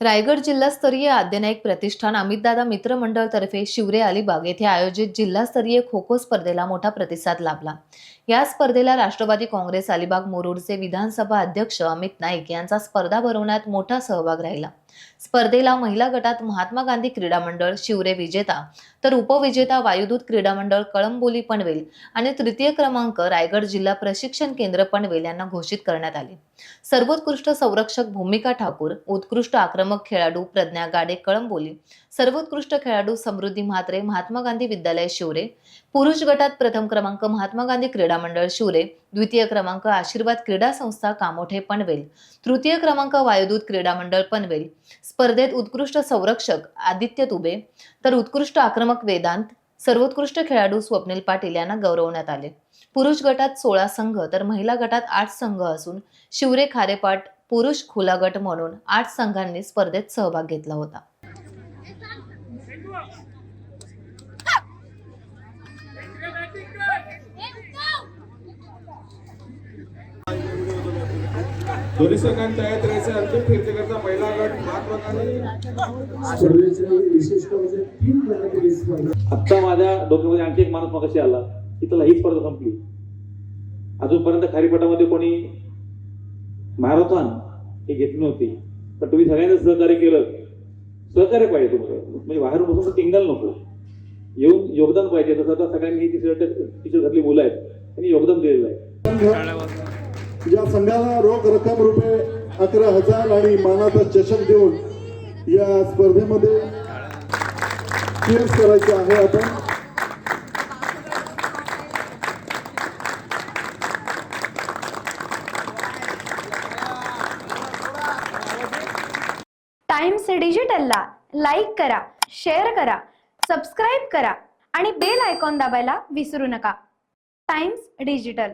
रायगड जिल्हास्तरीय आद्यनायक प्रतिष्ठान अमितदादा मित्र मंडळ तर्फे शिवरे अलिबाग येथे आयोजित जिल्हास्तरीय खो खो स्पर्धेला मोठा प्रतिसाद लाभला। या स्पर्धेला राष्ट्रवादी काँग्रेस अलिबाग मुरुडचे विधानसभा अध्यक्ष अमित नाईक यांचा स्पर्धा भरवण्यात मोठा सहभाग राहिला। स्पर्धेला महिला गटात महात्मा गांधी क्रीडा मंडळ शिवरे विजेता, तर उपविजेता वायुदूत क्रीडा मंडळ कळंबोली पनवेल आणि तृतीय क्रमांक रायगड जिल्हा प्रशिक्षण केंद्र पनवेल यांना घोषित करण्यात आले। सर्वोत्कृष्ट संरक्षक भूमिका ठाकूर, उत्कृष्ट आक्रमक खेळाडू प्रज्ञा गाडे कळंबोली, सर्वोत्कृष्ट खेळाडू समृद्धी म्हात्रे महात्मा गांधी विद्यालय शिवरे, पुरुष गटात प्रथम क्रमांक महात्मा गांधी क्रीडा मंडळ शिवरे, द्वितीय क्रमांक आशीर्वाद क्रीडा संस्था कामोठे पनवेल, तृतीय क्रमांक वायुदूत क्रीडा मंडळ पनवेल। स्पर्धेत उत्कृष्ट संरक्षक आदित्य तुबे, तर उत्कृष्ट आक्रमक वेदांत, सर्वोत्कृष्ट खेळाडू स्वप्नील पाटील यांना गौरवण्यात आले। पुरुष गटात 16 संघ तर महिला गटात 8 संघ असून शिवरे खारेपाट पुरुष खुला गट म्हणून 8 संघांनी स्पर्धेत सहभाग घेतला होता। दोन्ही संघांनी तयार करायचे अंतिम फेरीकरता महिला गट महात्मा गांधी स्पर्धेचे विशिष्ट म्हणजे 3 प्रकारची स्पर्धा। आता माझ्या डोक्यामध्ये आणखी एक माणूस मगाशी आला की त्याला ही स्पर्धा संपली, अजूनपर्यंत खारीपटामध्ये कोणी मॅरेथॉन हे घेतली नव्हती, पण तुम्ही सगळ्यांनी सहकार्य केलं। सहकार्य पाहिजे तुम्हाला, म्हणजे बाहेरून बसून टिंगल नको, येऊन योगदान पाहिजे। तसं आता सगळ्यांनी टी शर्ट घातली मुलं आहेत, त्यांनी योगदान दिलेलं आहे। या संघाला रोख रक्कम रुपये 11,000 आणि मानाचा चषक देऊन या स्पर्धेमध्ये चीअर्स करायचे आहे। आपण टाइम्स डिजिटलला लाईक करा, शेअर करा, सबस्क्राईब करा आणि बेल आयकॉन दाबायला विसरू नका। Times digital.